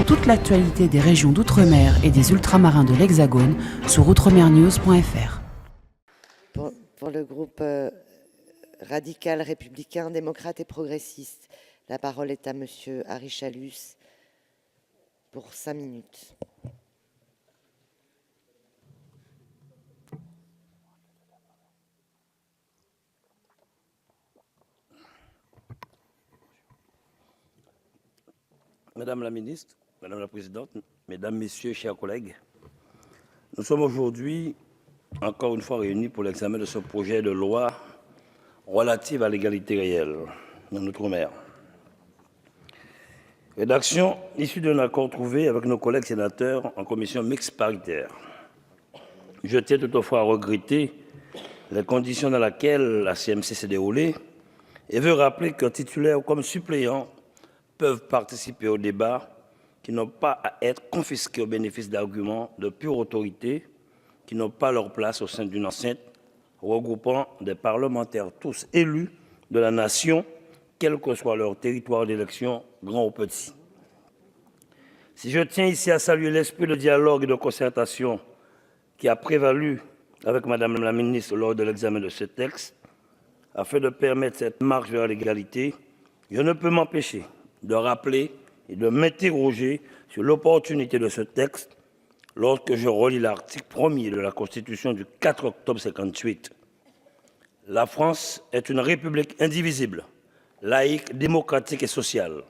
toute l'actualité des régions d'outre-mer et des ultramarins de l'Hexagone sur outremernews.fr. Pour le groupe radical, républicain, démocrate et progressiste, la parole est à monsieur Harry Chalus pour 5 minutes. Madame la ministre, Madame la présidente, Mesdames, Messieurs, chers collègues, nous sommes aujourd'hui encore une fois réunis pour l'examen de ce projet de loi relative à l'égalité réelle dans l'outre-mer. Rédaction issue d'un accord trouvé avec nos collègues sénateurs en commission mixte paritaire. Je tiens toutefois à regretter les conditions dans lesquelles la CMC s'est déroulée et veux rappeler que titulaires comme suppléants peuvent participer au débat, qui n'ont pas à être confisqués au bénéfice d'arguments de pure autorité, qui n'ont pas leur place au sein d'une enceinte regroupant des parlementaires tous élus de la nation, quel que soit leur territoire d'élection, grand ou petit. Si je tiens ici à saluer l'esprit de dialogue et de concertation qui a prévalu avec Madame la ministre lors de l'examen de ce texte, afin de permettre cette marche vers l'égalité, je ne peux m'empêcher de rappeler et de m'interroger sur l'opportunité de ce texte lorsque je relis l'article 1er de la Constitution du 4 octobre 1958. La France est une république indivisible, laïque, démocratique et sociale.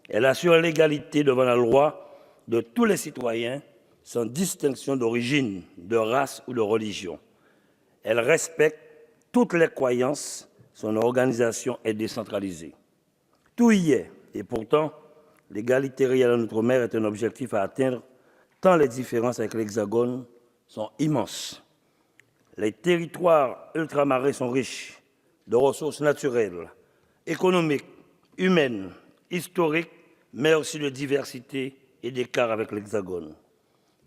Elle assure l'égalité devant la loi de tous les citoyens sans distinction d'origine, de race ou de religion. Elle respecte toutes les croyances, son organisation est décentralisée. Tout y est. Et pourtant, l'égalité réelle en outre-mer est un objectif à atteindre tant les différences avec l'Hexagone sont immenses. Les territoires ultramarins sont riches de ressources naturelles, économiques, humaines, historiques, mais aussi de diversité et d'écart avec l'Hexagone.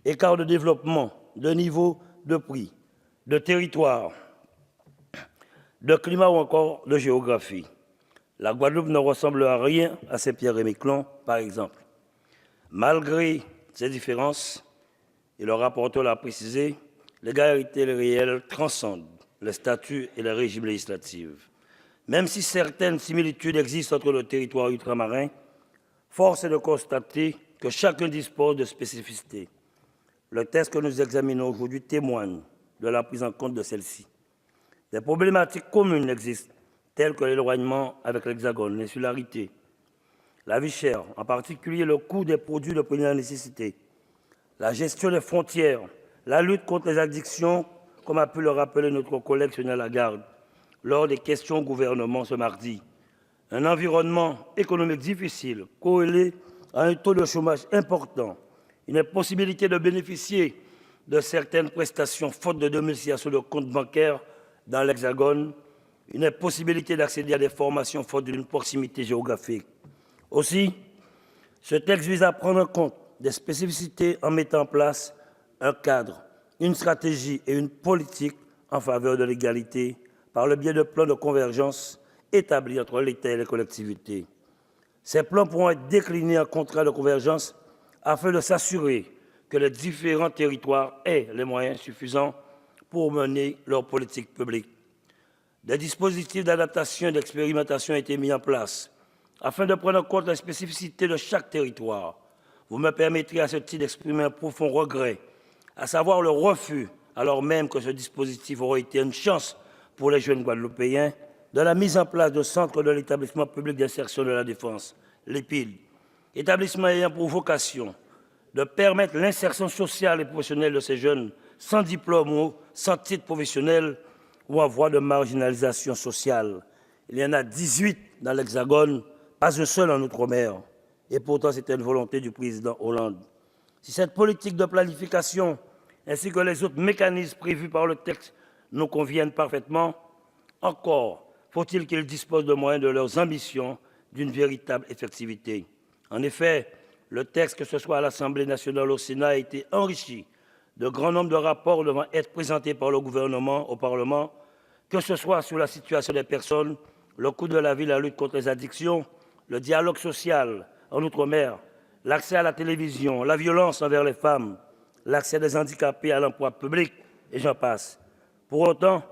Écart de développement, de niveau, de prix, de territoire, de climat ou encore de géographie. La Guadeloupe ne ressemble à rien à Saint-Pierre-et-Miquelon, par exemple. Malgré ces différences, et le rapporteur l'a précisé, l'égalité réelle transcende les statuts et les régimes législatifs. Même si certaines similitudes existent entre le territoire ultramarin, force est de constater que chacun dispose de spécificités. Le texte que nous examinons aujourd'hui témoigne de la prise en compte de celles-ci. Des problématiques communes existent, telles que l'éloignement avec l'Hexagone, l'insularité, la vie chère, en particulier le coût des produits de première nécessité, la gestion des frontières, la lutte contre les addictions, comme a pu le rappeler notre collègue Sonia Lagarde lors des questions au gouvernement ce mardi, un environnement économique difficile, corrélé à un taux de chômage important, une impossibilité de bénéficier de certaines prestations faute de domiciliation de compte bancaire dans l'Hexagone, une impossibilité d'accéder à des formations faute d'une proximité géographique. Aussi, ce texte vise à prendre en compte des spécificités en mettant en place un cadre, une stratégie et une politique en faveur de l'égalité par le biais de plans de convergence établis entre l'État et les collectivités. Ces plans pourront être déclinés en contrats de convergence afin de s'assurer que les différents territoires aient les moyens suffisants pour mener leur politique publique. Des dispositifs d'adaptation et d'expérimentation ont été mis en place afin de prendre en compte les spécificités de chaque territoire. Vous me permettrez à ce titre d'exprimer un profond regret, à savoir le refus, alors même que ce dispositif aurait été une chance pour les jeunes Guadeloupéens, de la mise en place de centres de l'établissement public d'insertion de la défense, l'EPID, établissement ayant pour vocation de permettre l'insertion sociale et professionnelle de ces jeunes sans diplôme ou sans titre professionnel ou en voie de marginalisation sociale. Il y en a 18 dans l'Hexagone, pas un seul en Outre-mer. Et pourtant, c'était une volonté du président Hollande. Si cette politique de planification ainsi que les autres mécanismes prévus par le texte nous conviennent parfaitement, encore faut-il qu'ils disposent de moyens de leurs ambitions d'une véritable effectivité. En effet, le texte, que ce soit à l'Assemblée nationale ou au Sénat, a été enrichi de grands nombres de rapports devant être présentés par le gouvernement au Parlement, que ce soit sur la situation des personnes, le coût de la vie, la lutte contre les addictions, le dialogue social en Outre-mer, l'accès à la télévision, la violence envers les femmes, l'accès des handicapés à l'emploi public, et j'en passe. Pour autant,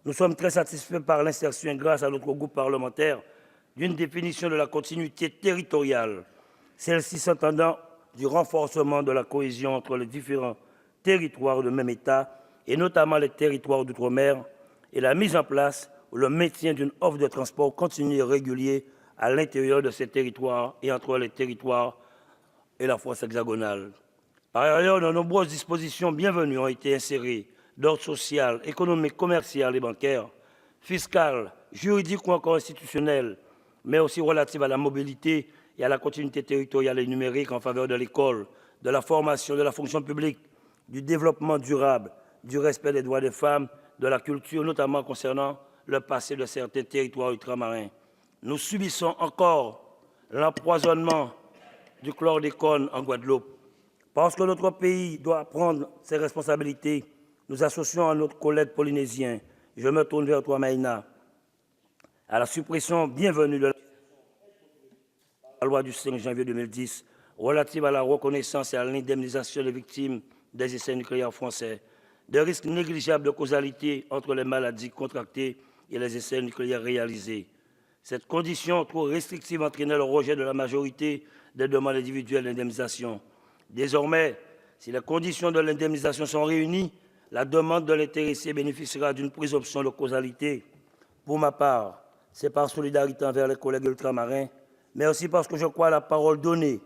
nous sommes très satisfaits par l'insertion grâce à notre groupe parlementaire d'une définition de la continuité territoriale, celle-ci s'entendant du renforcement de la cohésion entre les différents territoires de même État, et notamment les territoires d'outre-mer, et la mise en place ou le maintien d'une offre de transport continu et régulier à l'intérieur de ces territoires et entre les territoires et la France hexagonale. Par ailleurs, de nombreuses dispositions bienvenues ont été insérées d'ordre social, économique, commercial et bancaire, fiscal, juridique ou encore institutionnel, mais aussi relatives à la mobilité et à la continuité territoriale et numérique en faveur de l'école, de la formation, de la fonction publique, du développement durable, du respect des droits des femmes, de la culture, notamment concernant le passé de certains territoires ultramarins. Nous subissons encore l'empoisonnement du chlordécone en Guadeloupe. Parce que notre pays doit prendre ses responsabilités, nous associons à notre collègue polynésien, je me tourne vers toi Maïna, à la suppression bienvenue de la loi du 5 janvier 2010 relative à la reconnaissance et à l'indemnisation des victimes des essais nucléaires français, de risques négligeables de causalité entre les maladies contractées et les essais nucléaires réalisés. Cette condition trop restrictive entraînait le rejet de la majorité des demandes individuelles d'indemnisation. Désormais, si les conditions de l'indemnisation sont réunies, la demande de l'intéressé bénéficiera d'une présomption de causalité. Pour ma part, c'est par solidarité envers les collègues ultramarins, mais aussi parce que je crois à la parole donnée.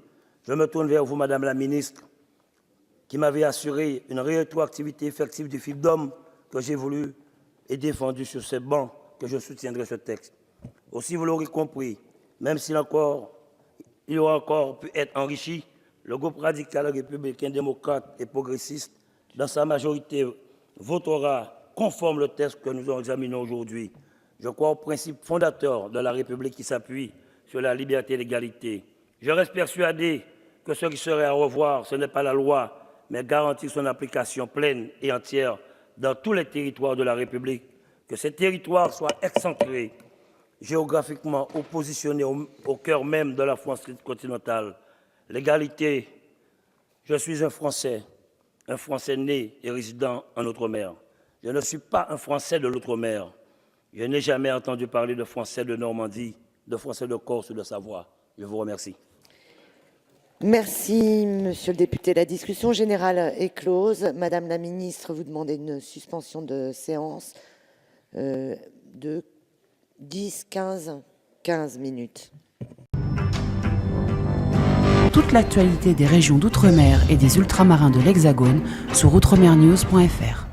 Je me tourne vers vous, Madame la Ministre, qui m'avait assuré une rétroactivité effective du FIPDOM que j'ai voulu et défendu sur ces bancs, que je soutiendrai ce texte. Aussi, vous l'aurez compris, même s'il il aura encore pu être enrichi, le groupe radical républicain, démocrate et progressiste, dans sa majorité, votera conforme le texte que nous examinons aujourd'hui. Je crois au principe fondateur de la République qui s'appuie sur la liberté et l'égalité. Je reste persuadé que ce qui serait à revoir, ce n'est pas la loi, mais garantir son application pleine et entière dans tous les territoires de la République, que ces territoires soient excentrés, géographiquement ou positionnés au cœur même de la France continentale. L'égalité, je suis un Français né et résident en Outre-mer. Je ne suis pas un Français de l'Outre-mer. Je n'ai jamais entendu parler de Français de Normandie, de Français de Corse ou de Savoie. Je vous remercie. Merci, monsieur le député. La discussion générale est close. Madame la ministre, vous demandez une suspension de séance de 15 minutes. Toute l'actualité des régions d'outre-mer et des ultramarins de l'Hexagone sur outremernews.fr.